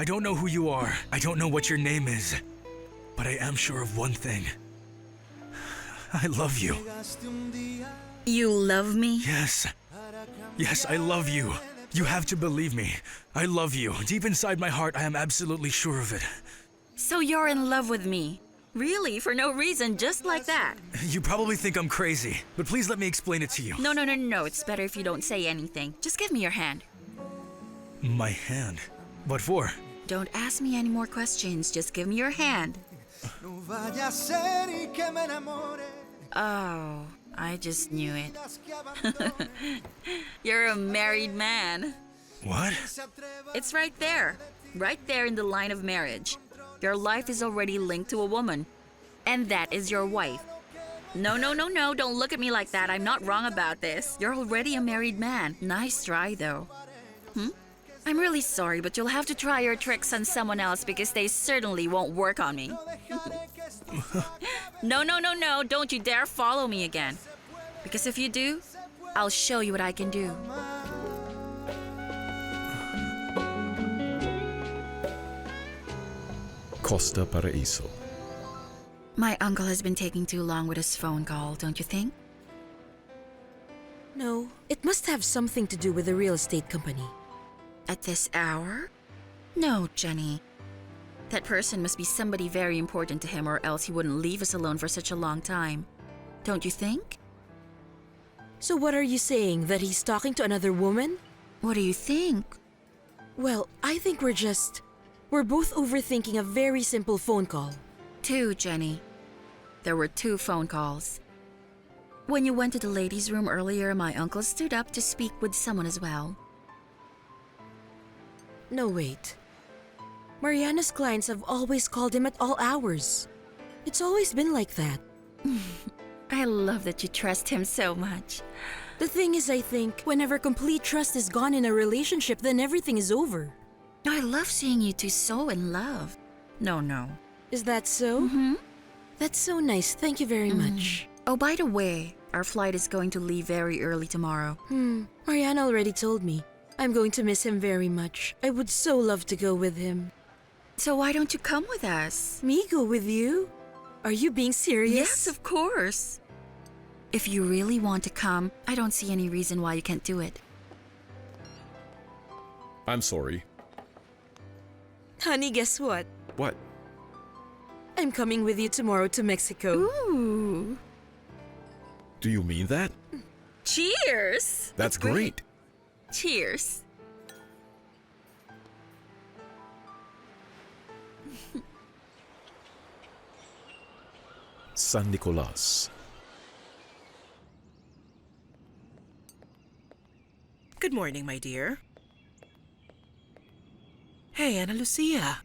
I don't know who you are. I don't know what your name is. But I am sure of one thing. I love you. You love me? Yes. Yes, I love you. You have to believe me. I love you. Deep inside my heart, I am absolutely sure of it. So you're in love with me? Really? For no reason, just like that? You probably think I'm crazy, but please let me explain it to you. No. It's better if you don't say anything. Just give me your hand. My hand? What for? Don't ask me any more questions. Just give me your hand. Oh, I just knew it. You're a married man. What? It's right there. Right there in the line of marriage. Your life is already linked to a woman. And that is your wife. No. Don't look at me like that. I'm not wrong about this. You're already a married man. Nice try, though. I'm really sorry, but you'll have to try your tricks on someone else because they certainly won't work on me. No. Don't you dare follow me again. Because if you do, I'll show you what I can do. Costa Paraíso. My uncle has been taking too long with his phone call, don't you think? No, it must have something to do with the real estate company. At this hour? No, Jenny. That person must be somebody very important to him or else he wouldn't leave us alone for such a long time. Don't you think? So what are you saying, that he's talking to another woman? What do you think? Well, I think we're both overthinking a very simple phone call. Two, Jenny. There were 2 phone calls. When you went to the ladies' room earlier, my uncle stood up to speak with someone as well. No, wait. Mariana's clients have always called him at all hours. It's always been like that. I love that you trust him so much. The thing is, I think, whenever complete trust is gone in a relationship, then everything is over. I love seeing you two so in love. No. Is that so? Mm-hmm. That's so nice. Thank you very much. Oh, by the way, our flight is going to leave very early tomorrow. Mariana already told me. I'm going to miss him very much. I would so love to go with him. So why don't you come with us? Me go with you? Are you being serious? Yes, of course. If you really want to come, I don't see any reason why you can't do it. I'm sorry. Honey, guess what? What? I'm coming with you tomorrow to Mexico. Ooh. Do you mean that? Cheers! That's great. Cheers. San Nicolas. Good morning, my dear. Hey, Ana Lucia.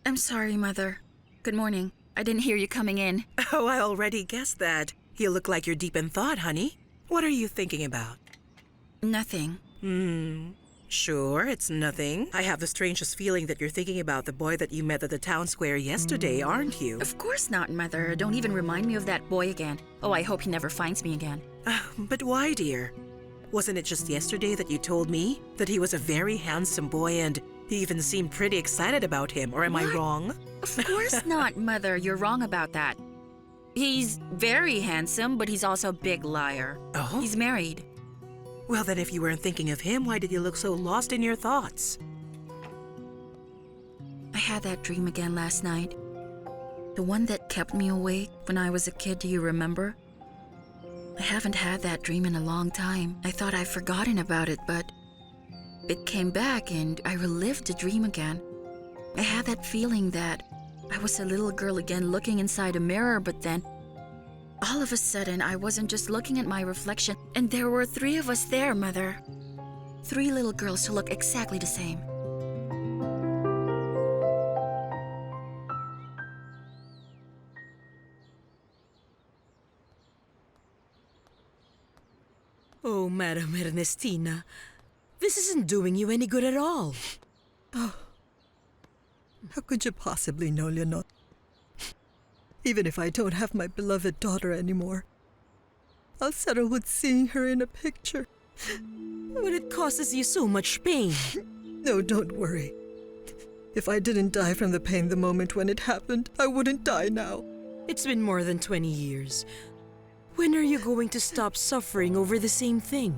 I'm sorry, Mother. Good morning. I didn't hear you coming in. Oh, I already guessed that. You look like you're deep in thought, honey. What are you thinking about? Nothing. Sure, it's nothing. I have the strangest feeling that you're thinking about the boy that you met at the town square yesterday, aren't you? Of course not, Mother. Don't even remind me of that boy again. Oh, I hope he never finds me again. But why, dear? Wasn't it just yesterday that you told me that he was a very handsome boy and he even seemed pretty excited about him, or am I wrong? Of course not, Mother. You're wrong about that. He's very handsome, but he's also a big liar. Oh? He's married. Well, then if you weren't thinking of him, why did you look so lost in your thoughts? I had that dream again last night. The one that kept me awake when I was a kid, do you remember? I haven't had that dream in a long time. I thought I'd forgotten about it, but it came back and I relived the dream again. I had that feeling that I was a little girl again looking inside a mirror, but then all of a sudden I wasn't just looking at my reflection, and there were 3 of us there, Mother. 3 little girls who look exactly the same. Oh, Madam Ernestina, this isn't doing you any good at all. How could you possibly know, Leonor? Even if I don't have my beloved daughter anymore, I'll settle with seeing her in a picture. But it causes you so much pain. No, don't worry. If I didn't die from the pain the moment when it happened, I wouldn't die now. It's been more than 20 years. When are you going to stop suffering over the same thing?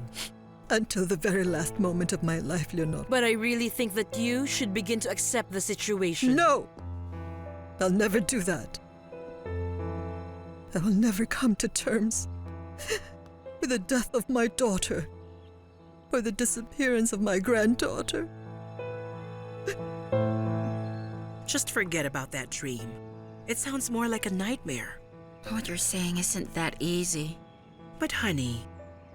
Until the very last moment of my life, Leonor. But I really think that you should begin to accept the situation. No! I'll never do that. I will never come to terms with the death of my daughter or the disappearance of my granddaughter. Just forget about that dream. It sounds more like a nightmare. What you're saying isn't that easy. But honey,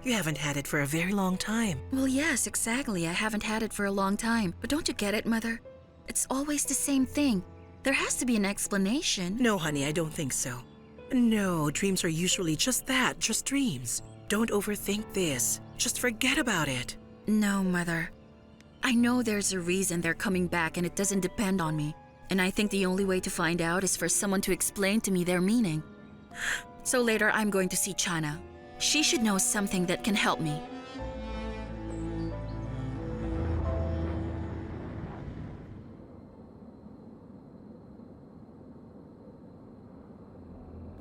you haven't had it for a very long time. Well, yes, exactly. I haven't had it for a long time. But don't you get it, Mother? It's always the same thing. There has to be an explanation. No, honey, I don't think so. No, dreams are usually just that, just dreams. Don't overthink this. Just forget about it. No, Mother. I know there's a reason they're coming back and it doesn't depend on me. And I think the only way to find out is for someone to explain to me their meaning. So later, I'm going to see Chana. She should know something that can help me.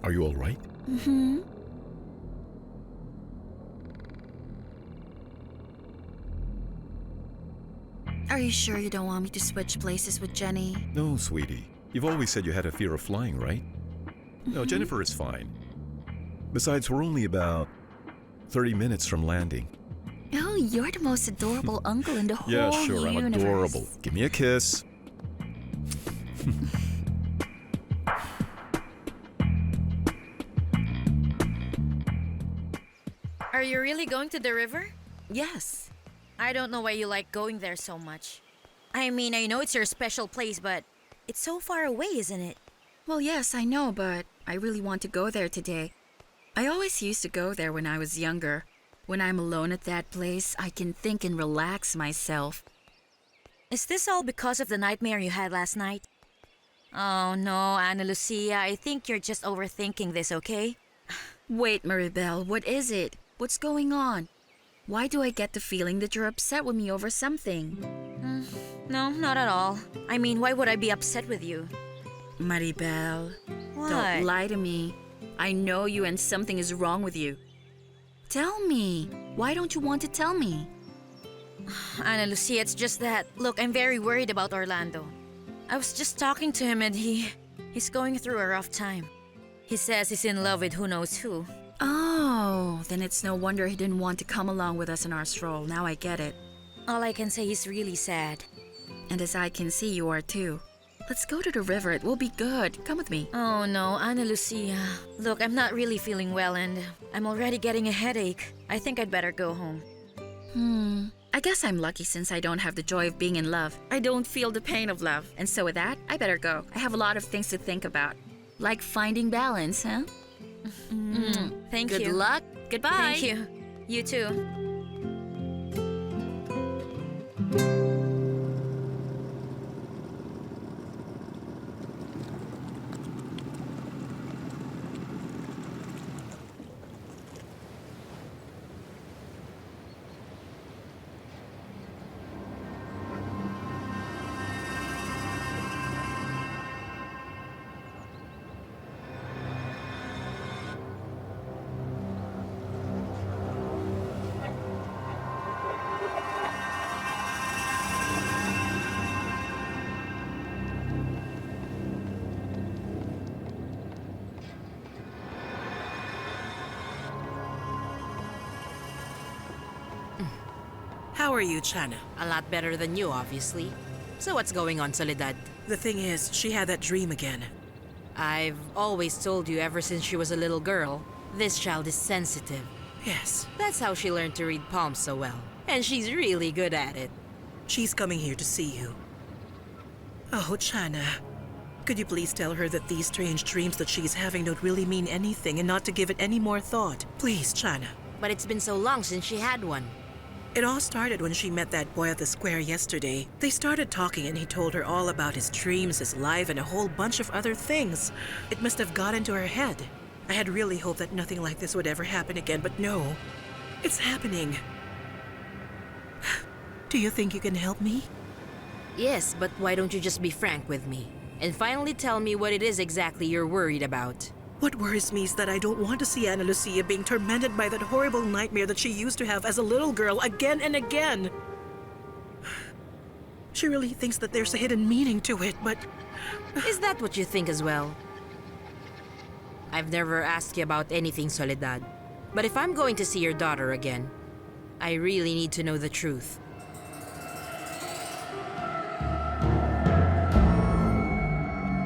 Are you all right? Mm-hmm. Are you sure you don't want me to switch places with Jenny? No, sweetie. You've always said you had a fear of flying, right? No, Jennifer is fine. Besides, we're only about 30 minutes from landing. Oh, you're the most adorable uncle in the whole Yeah, sure, I'm universe. adorable. Give me a kiss. Are you really going to the river? Yes. I don't know why you like going there so much. I mean, I know it's your special place, but it's so far away, isn't it? Well, yes, I know, but I really want to go there today. I always used to go there when I was younger. When I'm alone at that place, I can think and relax myself. Is this all because of the nightmare you had last night? Oh no, Ana Lucia, I think you're just overthinking this, okay? Wait, Maribel, what is it? What's going on? Why do I get the feeling that you're upset with me over something? No, not at all. I mean, why would I be upset with you? Maribel, What? don't lie to me. I know you and something is wrong with you. Tell me. Why don't you want to tell me? Ana Lucia, it's just that, look, I'm very worried about Orlando. I was just talking to him and he's going through a rough time. He says he's in love with who knows who. Oh, then it's no wonder he didn't want to come along with us on our stroll. Now I get it. All I can say is really sad. And as I can see, you are too. Let's go to the river. It will be good. Come with me. Oh no, Ana Lucia. Look, I'm not really feeling well and I'm already getting a headache. I think I'd better go home. I guess I'm lucky since I don't have the joy of being in love. I don't feel the pain of love. And so with that, I better go. I have a lot of things to think about. Like finding balance, huh? Thank you. Good luck. Goodbye. Thank you. You too. How are you, Chana? A lot better than you, obviously. So what's going on, Soledad? The thing is, she had that dream again. I've always told you ever since she was a little girl, this child is sensitive. Yes. That's how she learned to read palms so well. And she's really good at it. She's coming here to see you. Oh, Chana. Could you please tell her that these strange dreams that she's having don't really mean anything and not to give it any more thought? Please, Chana. But it's been so long since she had one. It all started when she met that boy at the square yesterday. They started talking and he told her all about his dreams, his life, and a whole bunch of other things. It must have got into her head. I had really hoped that nothing like this would ever happen again, but no. It's happening. Do you think you can help me? Yes, but why don't you just be frank with me? And finally tell me what it is exactly you're worried about. What worries me is that I don't want to see Ana Lucia being tormented by that horrible nightmare that she used to have as a little girl again and again. She really thinks that there's a hidden meaning to it, but... Is that what you think as well? I've never asked you about anything, Soledad. But if I'm going to see your daughter again, I really need to know the truth.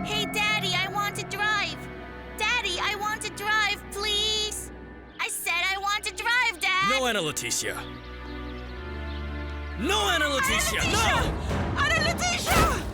Hey, Daddy, I want to drive! Daddy, I want to drive, please! I said I want to drive, Dad! No, Ana Leticia. No, Ana Leticia! No! Ana Leticia!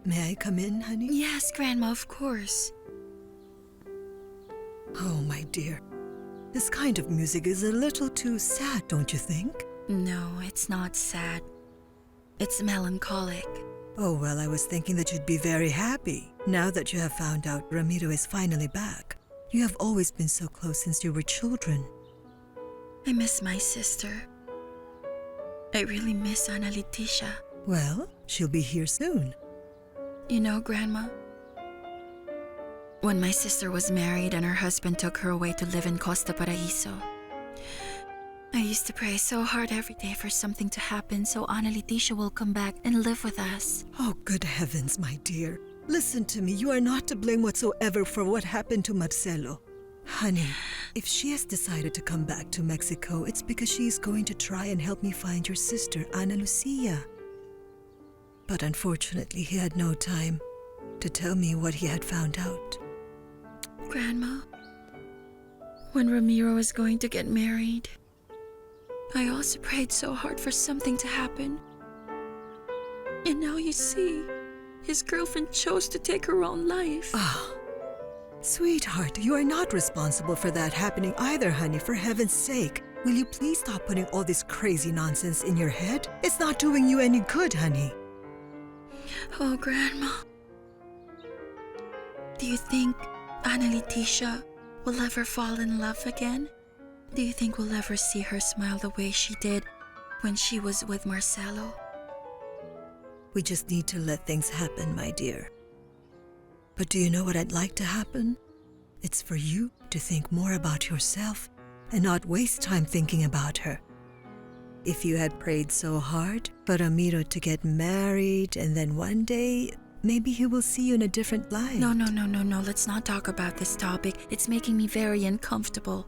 May I come in, honey? Yes, Grandma, of course. Oh, my dear. This kind of music is a little too sad, don't you think? No, it's not sad. It's melancholic. Oh, well, I was thinking that you'd be very happy now that you have found out Ramiro is finally back. You have always been so close since you were children. I miss my sister. I really miss Ana Leticia. Well, she'll be here soon. You know, Grandma, when my sister was married and her husband took her away to live in Costa Paraiso, I used to pray so hard every day for something to happen so Ana Leticia will come back and live with us. Oh, good heavens, my dear. Listen to me. You are not to blame whatsoever for what happened to Marcelo. Honey, if she has decided to come back to Mexico, it's because she's going to try and help me find your sister, Ana Lucia. But unfortunately, he had no time to tell me what he had found out. Grandma, when Ramiro was going to get married, I also prayed so hard for something to happen. And now you see, his girlfriend chose to take her own life. Ah, sweetheart, you are not responsible for that happening either, honey, for heaven's sake. Will you please stop putting all this crazy nonsense in your head? It's not doing you any good, honey. Oh, Grandma. Do you think Ana Leticia will ever fall in love again? Do you think we'll ever see her smile the way she did when she was with Marcelo? We just need to let things happen, my dear. But do you know what I'd like to happen? It's for you to think more about yourself and not waste time thinking about her. If you had prayed so hard for Ramiro to get married and then one day, maybe he will see you in a different light. No. Let's not talk about this topic. It's making me very uncomfortable.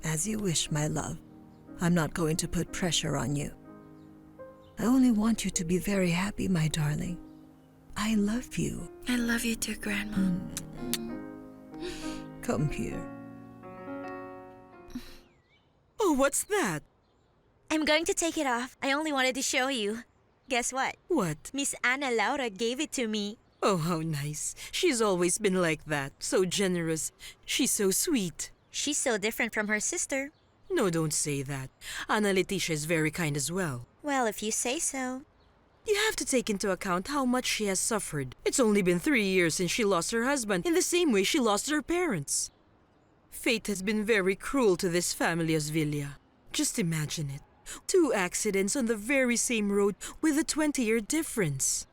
As you wish, my love. I'm not going to put pressure on you. I only want you to be very happy, my darling. I love you. I love you too, Grandma. Come here. Oh, what's that? I'm going to take it off. I only wanted to show you. Guess what? What? Miss Ana Laura gave it to me. Oh, how nice. She's always been like that. So generous. She's so sweet. She's so different from her sister. No, don't say that. Ana Leticia is very kind as well. Well, if you say so. You have to take into account how much she has suffered. It's only been 3 years since she lost her husband in the same way she lost her parents. Fate has been very cruel to this family as Villa. Just imagine it. 2 accidents on the very same road with a 20-year difference.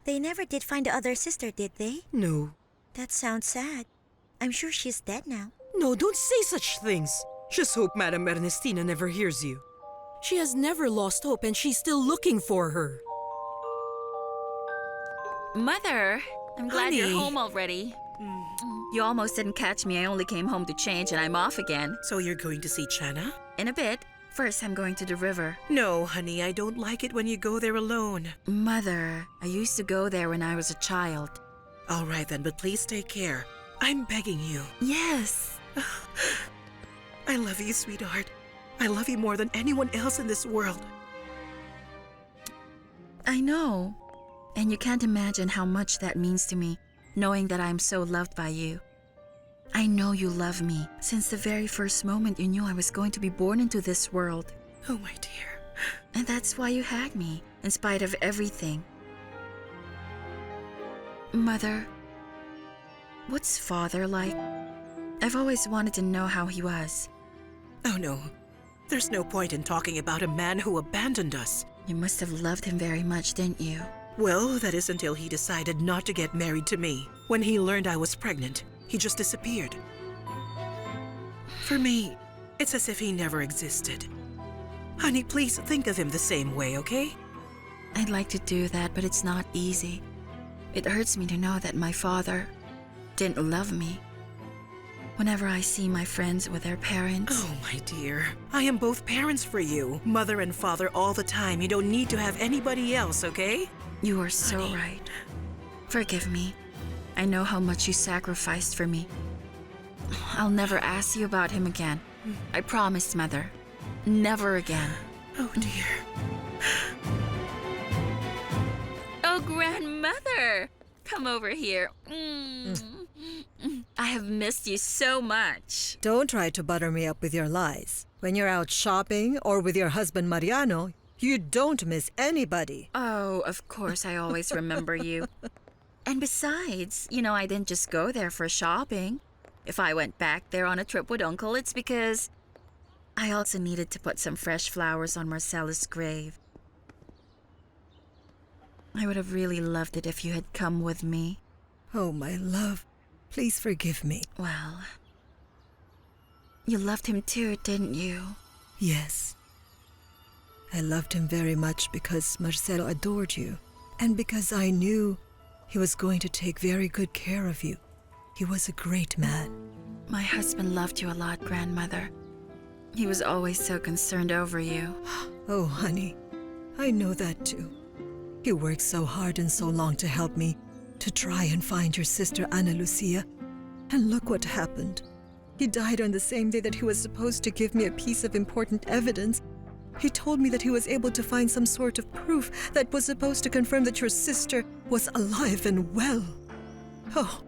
They never did find the other sister, did they? No. That sounds sad. I'm sure she's dead now. No, don't say such things. Just hope Madame Ernestina never hears you. She has never lost hope and she's still looking for her. Mother, I'm glad you're Honey. home already. You almost didn't catch me. I only came home to change and I'm off again. So you're going to see Chana? In a bit. First, I'm going to the river. No, honey, I don't like it when you go there alone. Mother, I used to go there when I was a child. All right then, but please take care. I'm begging you. Yes. I love you, sweetheart. I love you more than anyone else in this world. I know. And you can't imagine how much that means to me. knowing that I'm so loved by you. I know you love me since the very first moment you knew I was going to be born into this world. Oh, my dear. And that's why you had me, in spite of everything. Mother, what's Father like? I've always wanted to know how he was. Oh, no. There's no point in talking about a man who abandoned us. You must have loved him very much, didn't you? Well, that is until he decided not to get married to me. When he learned I was pregnant, he just disappeared. For me, it's as if he never existed. Honey, please think of him the same way, okay? I'd like to do that, but it's not easy. It hurts me to know that my father didn't love me. Whenever I see my friends with their parents... Oh, my dear. I am both parents for you. Mother and father all the time. You don't need to have anybody else, okay? You are so Honey. right. Forgive me. I know how much you sacrificed for me. I'll never ask you about him again. I promise, Mother. Never again. Oh, dear. Oh, grandmother! Come over here. I have missed you so much. Don't try to butter me up with your lies. When you're out shopping or with your husband Mariano, you don't miss anybody. Oh, of course, I always remember you. And besides, I didn't just go there for shopping. If I went back there on a trip with Uncle, it's because I also needed to put some fresh flowers on Marcella's grave. I would have really loved it if you had come with me. Oh, my love, please forgive me. Well, you loved him too, didn't you? Yes. I loved him very much because Marcelo adored you, and because I knew he was going to take very good care of you. He was a great man. My husband loved you a lot, grandmother. He was always so concerned over you. Oh, honey, I know that too. He worked so hard and so long to help me, to try and find your sister Ana Lucia. And look what happened. He died on the same day that he was supposed to give me a piece of important evidence. He told me that he was able to find some sort of proof that was supposed to confirm that your sister was alive and well. Oh,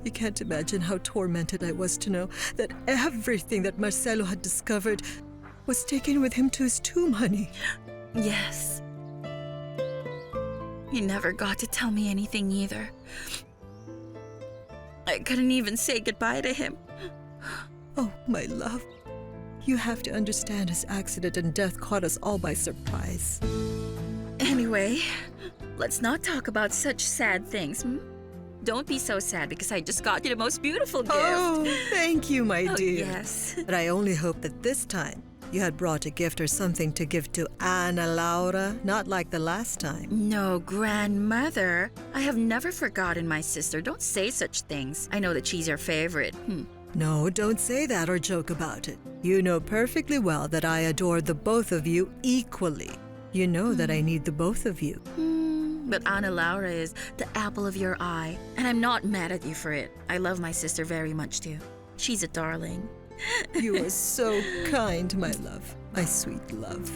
you can't imagine how tormented I was to know that everything that Marcelo had discovered was taken with him to his tomb, honey. Yes. He never got to tell me anything either. I couldn't even say goodbye to him. Oh, my love. You have to understand his accident and death caught us all by surprise. Anyway, let's not talk about such sad things. Don't be so sad because I just got you the most beautiful gift. Oh, thank you, my Oh, dear. yes. But I only hope that this time you had brought a gift or something to give to Ana Laura, not like the last time. No, grandmother. I have never forgotten my sister. Don't say such things. I know that she's your favorite. No, don't say that or joke about it. You know perfectly well that I adore the both of you equally. You know that I need the both of you. But Ana Laura is the apple of your eye, and I'm not mad at you for it. I love my sister very much too. She's a darling. You are so kind, my love. My sweet love.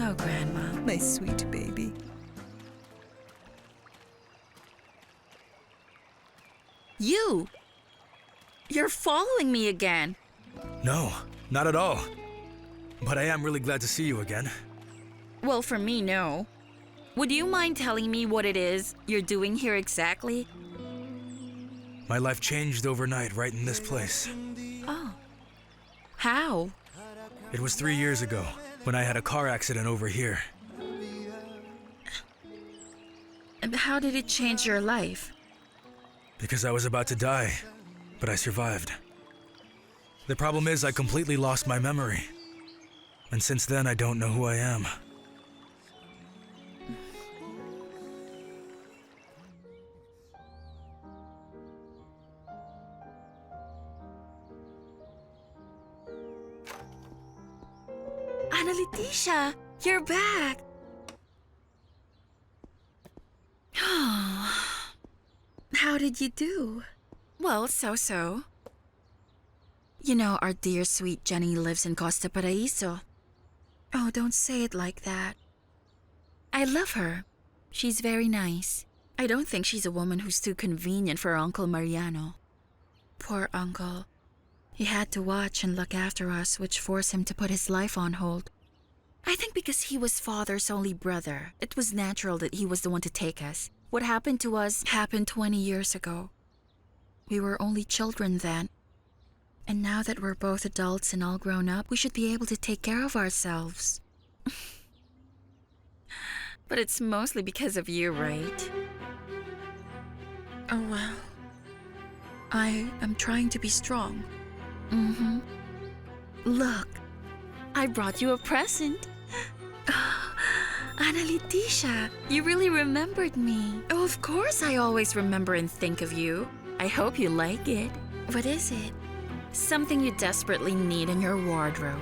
Oh, Grandma. My sweet baby. You're following me again. No, not at all. But I am really glad to see you again. Well, for me, no. Would you mind telling me what it is you're doing here exactly? My life changed overnight right in this place. Oh. How? It was 3 years ago when I had a car accident over here. And how did it change your life? Because I was about to die, but I survived. The problem is I completely lost my memory. And since then, I don't know who I am. Ana Leticia, you're back. How did you do? Well, so-so. You know, our dear sweet Jenny lives in Costa Paraiso. Oh, don't say it like that. I love her. She's very nice. I don't think she's a woman who's too convenient for Uncle Mariano. Poor uncle. He had to watch and look after us, which forced him to put his life on hold. I think because he was father's only brother, it was natural that he was the one to take us. What happened to us happened 20 years ago. We were only children then. And now that we're both adults and all grown up, we should be able to take care of ourselves. But it's mostly because of you, right? Oh, well. I am trying to be strong. Mm-hmm. Look, I brought you a present. Oh, Ana Leticia, you really remembered me. Oh, of course I always remember and think of you. I hope you like it. What is it? Something you desperately need in your wardrobe.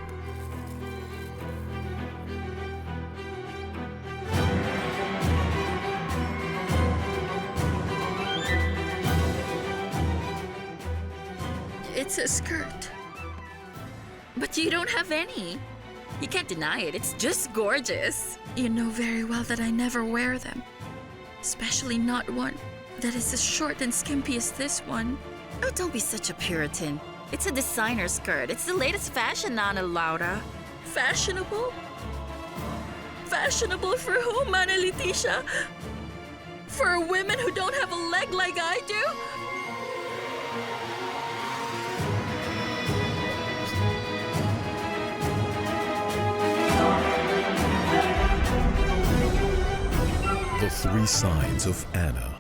It's a skirt. But you don't have any. You can't deny it, it's just gorgeous. You know very well that I never wear them. Especially not one that is as short and skimpy as this one. Oh, don't be such a Puritan. It's a designer skirt. It's the latest fashion, Ana Laura. Fashionable? Fashionable for whom, Ana Leticia? For women who don't have a leg like I do? The Three Signs of Anna.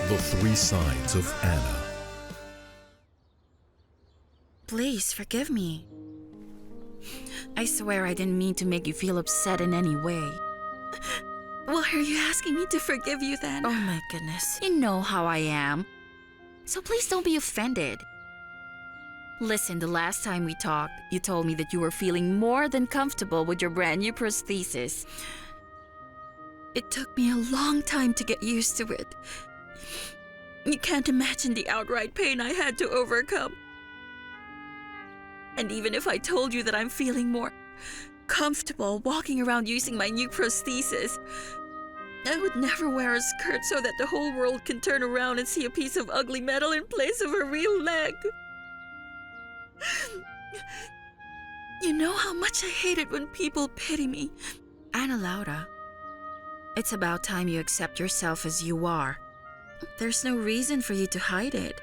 The Three Signs of Anna. Please forgive me. I swear I didn't mean to make you feel upset in any way. Why are you asking me to forgive you then? Oh my goodness. You know how I am. So please don't be offended. Listen, the last time we talked, you told me that you were feeling more than comfortable with your brand new prosthesis. It took me a long time to get used to it. You can't imagine the outright pain I had to overcome. And even if I told you that I'm feeling more comfortable walking around using my new prosthesis, I would never wear a skirt so that the whole world can turn around and see a piece of ugly metal in place of a real leg. You know how much I hate it when people pity me. Ana Laura, it's about time you accept yourself as you are. There's no reason for you to hide it.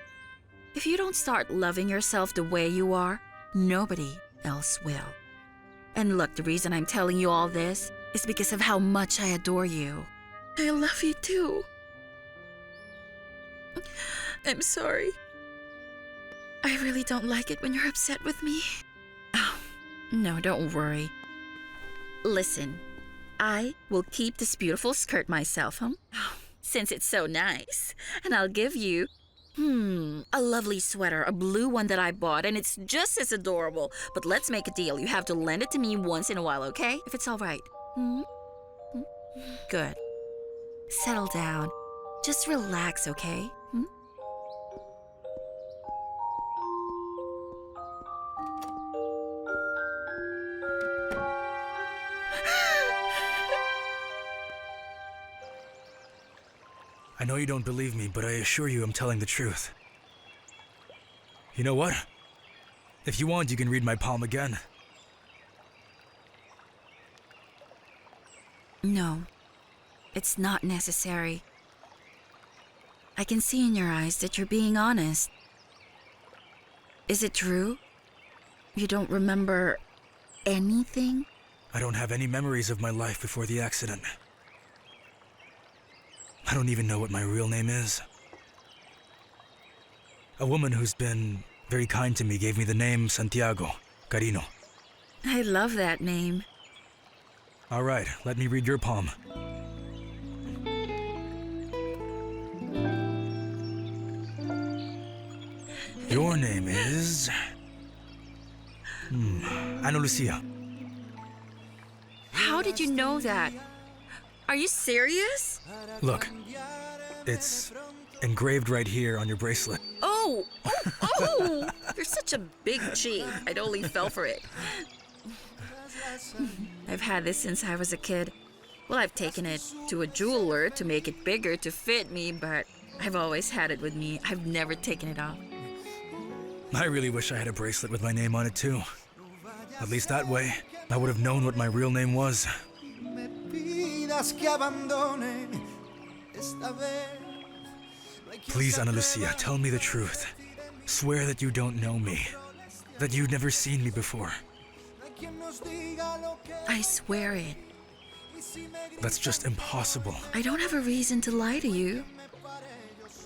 If you don't start loving yourself the way you are, nobody else will. And look, the reason I'm telling you all this is because of how much I adore you. I love you too. I'm sorry. I really don't like it when you're upset with me. Oh, no, don't worry. Listen, I will keep this beautiful skirt myself, since it's so nice. And I'll give you, a lovely sweater, a blue one that I bought, and it's just as adorable. But let's make a deal. You have to lend it to me once in a while, okay? If it's all right. Good. Settle down. Just relax, okay? I know you don't believe me, but I assure you I'm telling the truth. You know what? If you want, you can read my palm again. No, it's not necessary. I can see in your eyes that you're being honest. Is it true? You don't remember anything? I don't have any memories of my life before the accident. I don't even know what my real name is. A woman who's been very kind to me gave me the name Santiago, Carino. I love that name. All right, let me read your palm. Your name is... Ana Lucia. How did you know that? Are you serious? Look, it's engraved right here on your bracelet. Oh! You're such a big G. I totally fell for it. I've had this since I was a kid. Well, I've taken it to a jeweler to make it bigger to fit me, but I've always had it with me. I've never taken it off. I really wish I had a bracelet with my name on it too. At least that way, I would have known what my real name was. Please, Ana Lucia, tell me the truth. Swear that you don't know me. That you've never seen me before. I swear it. That's just impossible. I don't have a reason to lie to you.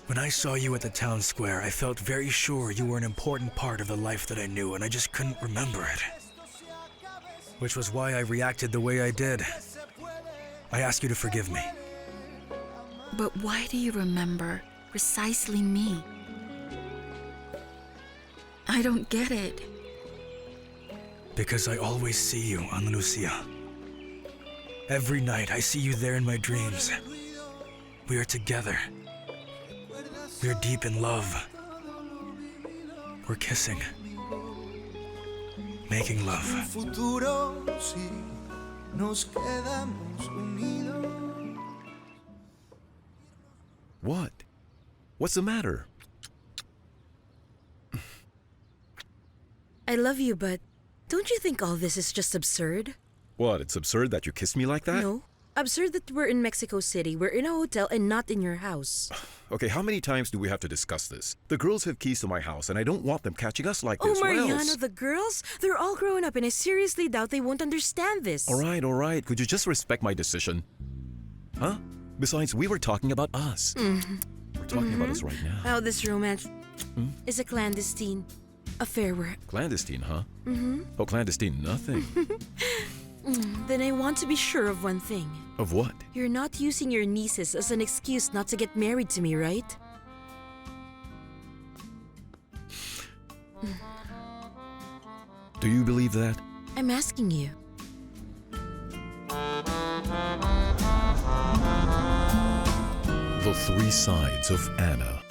When I saw you at the town square, I felt very sure you were an important part of the life that I knew, and I just couldn't remember it. Which was why I reacted the way I did. I ask you to forgive me. But why do you remember precisely me? I don't get it. Because I always see you, Ana Lucia. Every night I see you there in my dreams. We are together. We are deep in love. We're kissing. Making love. What? What's the matter? I love you, but don't you think all this is just absurd? What, it's absurd that you kissed me like that? No. Absurd that we're in Mexico City. We're in a hotel and not in your house. Okay, how many times do we have to discuss this? The girls have keys to my house, and I don't want them catching us like this. Oh, What Mariano, else? the girls? They're all grown up, and I seriously doubt they won't understand this. All right. Could you just respect my decision? Huh? Besides, we were talking about us. We're talking about us right now. How this romance is a clandestine affair. Clandestine, huh? Oh, clandestine, nothing. Then I want to be sure of one thing. Of what? You're not using your nieces as an excuse not to get married to me, right? Do you believe that? I'm asking you. The Three Sides of Anna.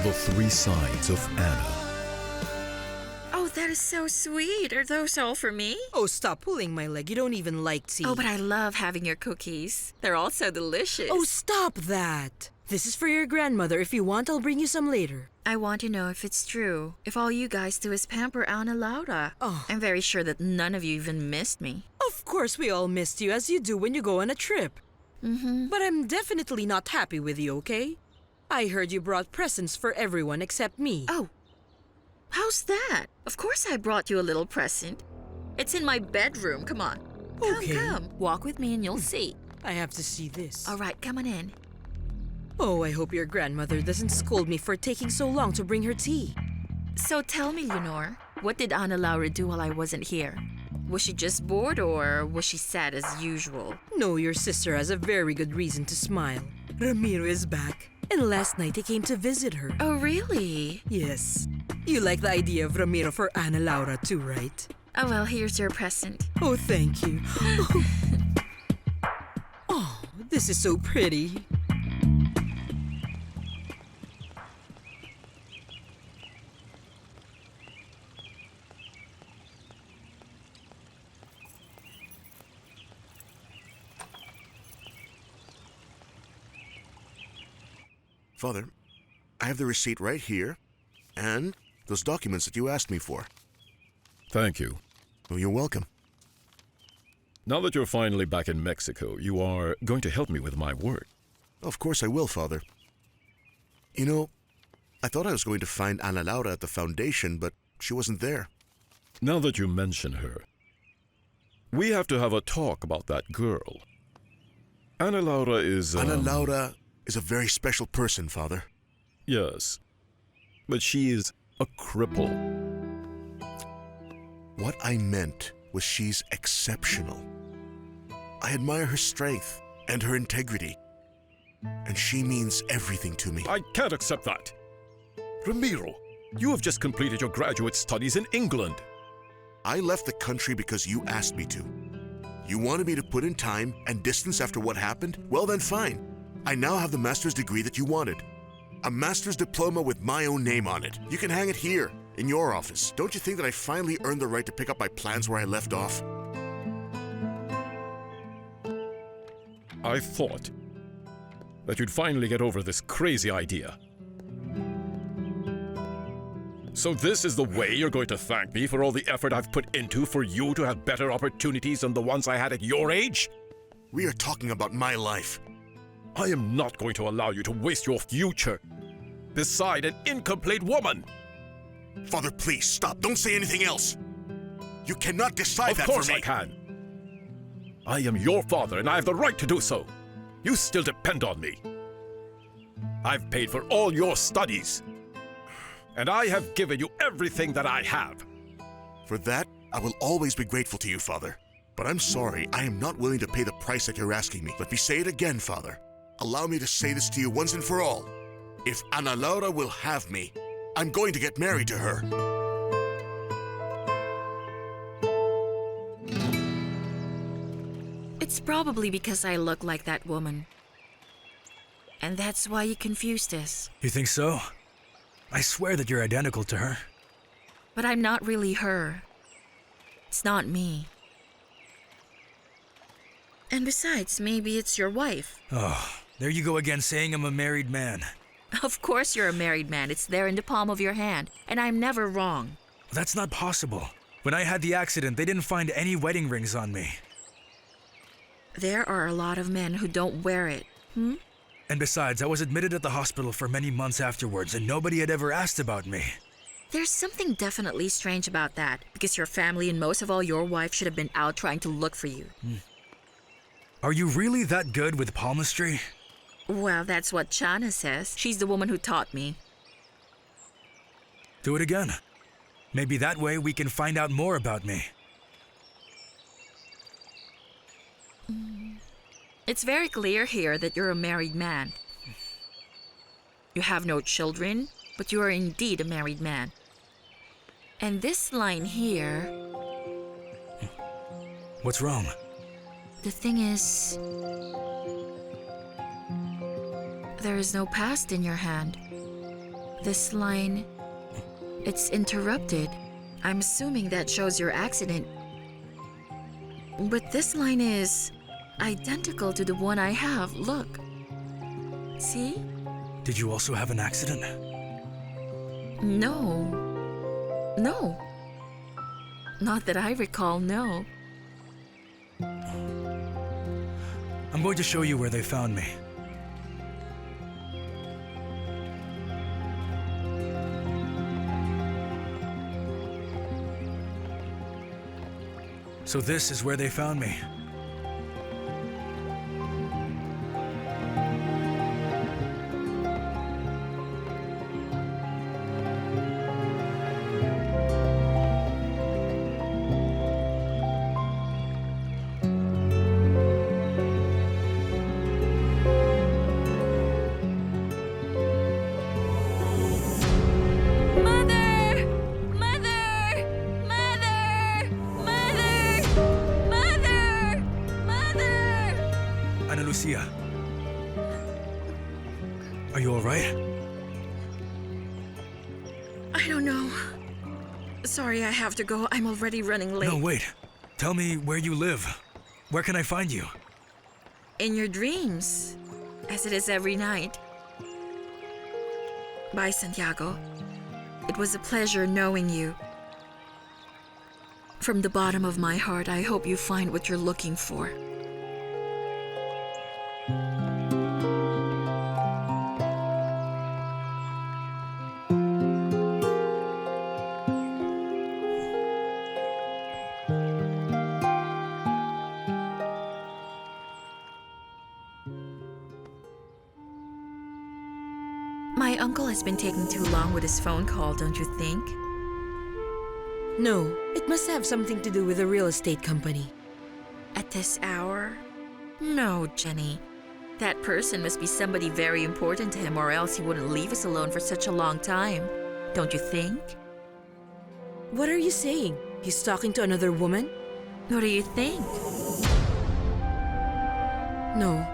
The Three Sides of Anna. Oh, that is so sweet. Are those all for me? Oh, stop pulling my leg. You don't even like tea. Oh, but I love having your cookies. They're all so delicious. Oh, stop that. This is for your grandmother. If you want, I'll bring you some later. I want to know if it's true. If all you guys do is pamper Ana Laura. Oh. I'm very sure that none of you even missed me. Of course we all missed you, as you do when you go on a trip. But I'm definitely not happy with you, okay? I heard you brought presents for everyone except me. Oh, how's that? Of course I brought you a little present. It's in my bedroom. Come on. Okay. Come. Walk with me and you'll see. I have to see this. All right, come on in. Oh, I hope your grandmother doesn't scold me for taking so long to bring her tea. So tell me, Leonor, what did Ana Laura do while I wasn't here? Was she just bored or was she sad as usual? No, your sister has a very good reason to smile. Ramiro is back. And last night he came to visit her. Oh, really? Yes. You like the idea of Ramiro for Ana Laura too, right? Oh, well, here's your present. Oh, thank you. Oh, this is so pretty. Father, I have the receipt right here, and those documents that you asked me for. Thank you. Oh, you're welcome. Now that you're finally back in Mexico, you are going to help me with my work. Of course I will, Father. You know, I thought I was going to find Ana Laura at the foundation, but she wasn't there. Now that you mention her, we have to have a talk about that girl. Ana Laura is... Ana Laura is a very special person, Father. Yes, but she is a cripple. What I meant was she's exceptional. I admire her strength and her integrity. And she means everything to me. I can't accept that. Ramiro, You have just completed your graduate studies in England. I left the country because you asked me to. You wanted me to put in time and distance after what happened? Well then fine. I now have the master's degree that you wanted. A master's diploma with my own name on it. You can hang it here, in your office. Don't you think that I finally earned the right to pick up my plans where I left off? I thought that you'd finally get over this crazy idea. So this is the way you're going to thank me for all the effort I've put into for you to have better opportunities than the ones I had at your age? We are talking about my life. I am not going to allow you to waste your future beside an incomplete woman. Father, please stop. Don't say anything else. You cannot decide that for me. Of course I can. I am your father and I have the right to do so. You still depend on me. I've paid for all your studies. And I have given you everything that I have. For that, I will always be grateful to you, Father. But I'm sorry, I am not willing to pay the price that you're asking me. Let me say it again, Father. Allow me to say this to you once and for all. If Ana Laura will have me, I'm going to get married to her. It's probably because I look like that woman. And that's why you confused us. You think so? I swear that you're identical to her. But I'm not really her. It's not me. And besides, maybe it's your wife. Oh, there you go again saying I'm a married man. Of course you're a married man. It's there in the palm of your hand. And I'm never wrong. That's not possible. When I had the accident, they didn't find any wedding rings on me. There are a lot of men who don't wear it. And besides, I was admitted at the hospital for many months afterwards, and nobody had ever asked about me. There's something definitely strange about that, because your family and most of all your wife should have been out trying to look for you. Are you really that good with palmistry? Well, that's what Chana says. She's the woman who taught me. Do it again. Maybe that way we can find out more about me. It's very clear here that you're a married man. You have no children, but you are indeed a married man. And this line here... What's wrong? The thing is... there is no past in your hand. This line... it's interrupted. I'm assuming that shows your accident. But this line is... identical to the one I have. Look. See? Did you also have an accident? No. No. Not that I recall, no. I'm going to show you where they found me. So this is where they found me. Lucia. Are you all right? I don't know. Sorry, I have to go. I'm already running late. No, wait. Tell me where you live. Where can I find you? In your dreams, as it is every night. Bye, Santiago. It was a pleasure knowing you. From the bottom of my heart, I hope you find what you're looking for. My uncle has been taking too long with his phone call, don't you think? No, it must have something to do with a real estate company. At this hour? No, Jenny. That person must be somebody very important to him, or else he wouldn't leave us alone for such a long time. don't you think? What are you saying? He's talking to another woman? What do you think? No.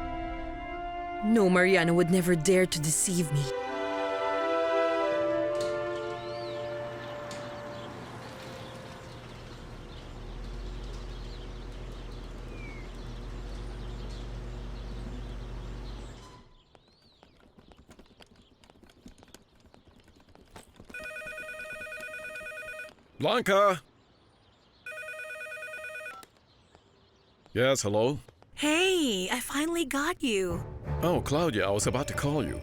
No, Mariana would never dare to deceive me. Blanca! Yes, hello? Hey, I finally got you. Oh, Claudia, I was about to call you.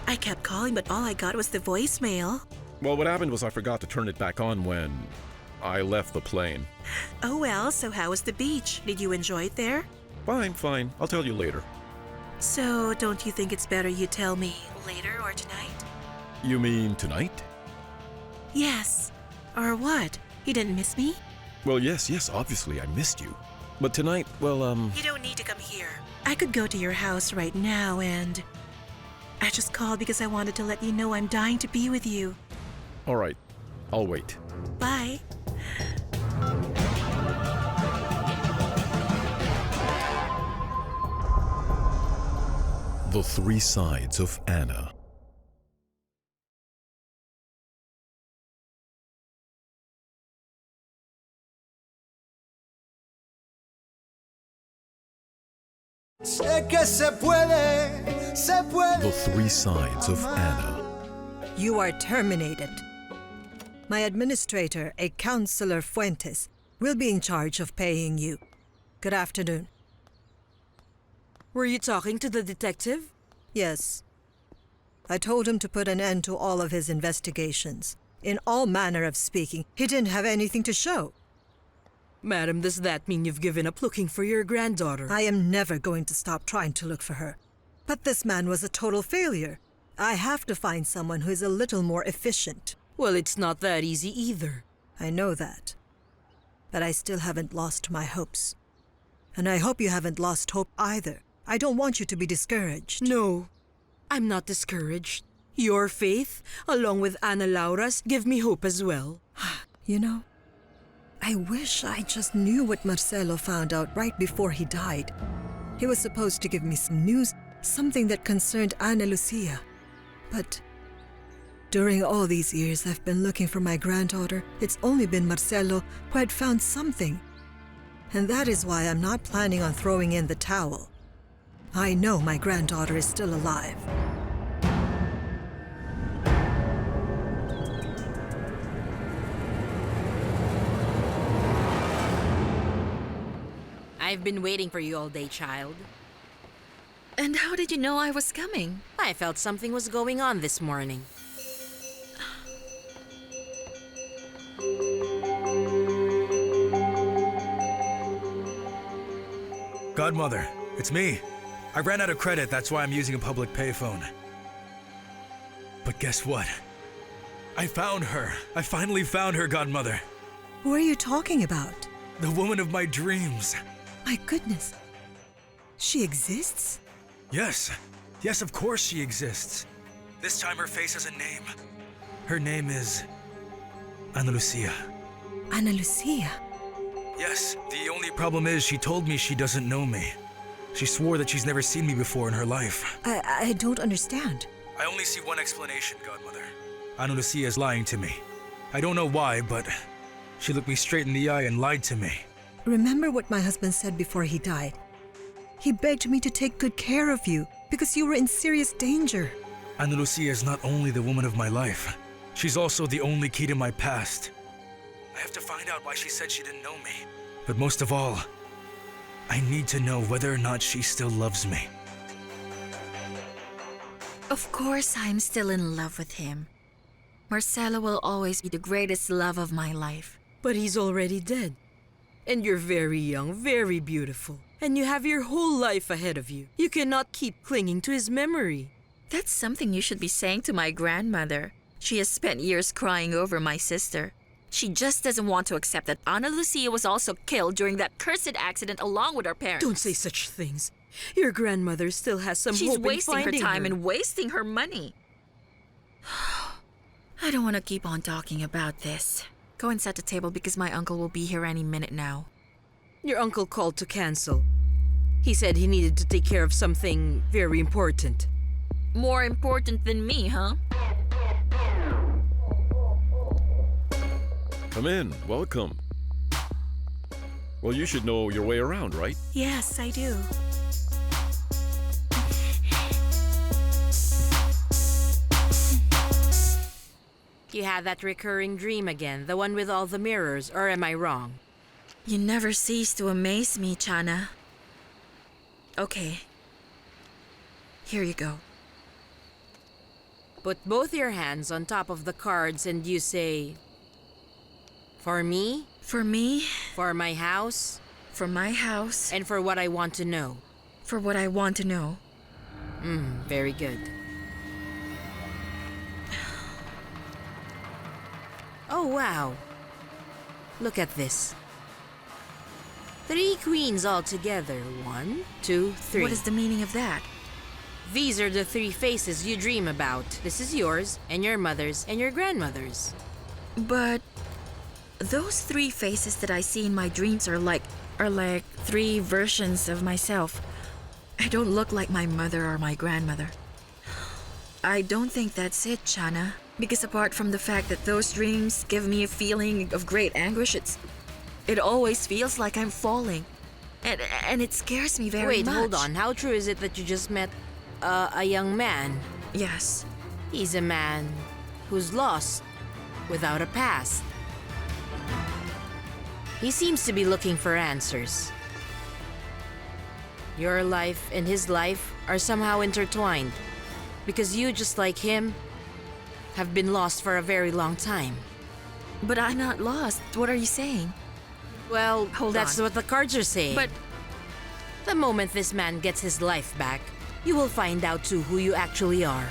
I kept calling, but all I got was the voicemail. Well, what happened was I forgot to turn it back on when I left the plane. Oh well, so how was the beach? Did you enjoy it there? Fine. I'll tell you later. So, don't you think it's better you tell me later or tonight? You mean tonight? Yes. Or what? You didn't miss me? Well, yes, obviously I missed you. But tonight, well, You don't need to come here. I could go to your house right now and... I just called because I wanted to let you know I'm dying to be with you. all right. I'll wait. Bye. The Three Sides of Anna. Sé que se puede, se puede. The Three Sides of Anna. You are terminated. My administrator, a Counselor Fuentes, will be in charge of paying you. Good afternoon. Were you talking to the detective? Yes. I told him to put an end to all of his investigations. In all manner of speaking, he didn't have anything to show. Madam, does that mean you've given up looking for your granddaughter? I am never going to stop trying to look for her. But this man was a total failure. I have to find someone who is a little more efficient. Well, it's not that easy either. I know that. But I still haven't lost my hopes. And I hope you haven't lost hope either. I don't want you to be discouraged. No, I'm not discouraged. Your faith, along with Ana Laura's, give me hope as well. You know, I wish I just knew what Marcelo found out right before he died. He was supposed to give me some news, something that concerned Ana Lucia. But during all these years I've been looking for my granddaughter, it's only been Marcelo who had found something. And that is why I'm not planning on throwing in the towel. I know my granddaughter is still alive. I've been waiting for you all day, child. And how did you know I was coming? I felt something was going on this morning. Godmother, it's me. I ran out of credit, that's why I'm using a public payphone. But guess what? I found her. I finally found her, Godmother. Who are you talking about? The woman of my dreams. My goodness. She exists? Yes, of course she exists. This time her face has a name. Her name is Ana Lucia. Ana Lucia? Yes, the only problem is she told me she doesn't know me. She swore that she's never seen me before in her life. I don't understand. I only see one explanation, Godmother. Ana Lucia is lying to me. I don't know why, but she looked me straight in the eye and lied to me. Remember what my husband said before he died. He begged me to take good care of you because you were in serious danger. Ana Lucia is not only the woman of my life, she's also the only key to my past. I have to find out why she said she didn't know me. But most of all, I need to know whether or not she still loves me. Of course I'm still in love with him. Marcelo will always be the greatest love of my life. But he's already dead. And you're very young, very beautiful. And you have your whole life ahead of you. You cannot keep clinging to his memory. That's something you should be saying to my grandmother. She has spent years crying over my sister. She just doesn't want to accept that Ana Lucia was also killed during that cursed accident along with her parents. Don't say such things. Your grandmother still has some She's hope in wasting her finding time and wasting her money. I don't want to keep on talking about this. Go and set the table because my uncle will be here any minute now. Your uncle called to cancel. He said he needed to take care of something very important. More important than me, huh? Come in. Welcome. Well, you should know your way around, right? Yes, I do. You had that recurring dream again, the one with all the mirrors, or am I wrong? You never cease to amaze me, Chana. Okay. Here you go. Put both your hands on top of the cards and you say, "For me, For me, for my house, for my house, and for what I want to know." for what I want to know. Very good. Oh, wow. Look at this. 3 queens all together. 1, 2, 3. What is the meaning of that? These are the 3 faces you dream about. This is yours, and your mother's, and your grandmother's. But those 3 faces that I see in my dreams are like 3 versions of myself. I don't look like my mother or my grandmother. I don't think that's it, Chana. Because apart from the fact that those dreams give me a feeling of great anguish, it always feels like I'm falling. And it scares me very much. Wait, hold on. How true is it that you just met a young man? Yes. He's a man who's lost, without a past. He seems to be looking for answers. Your life and his life are somehow intertwined, because you, just like him, have been lost for a very long time. But I'm not lost. What are you saying? Well, Hold that's on. what the cards are saying. But the moment this man gets his life back, you will find out too who you actually are.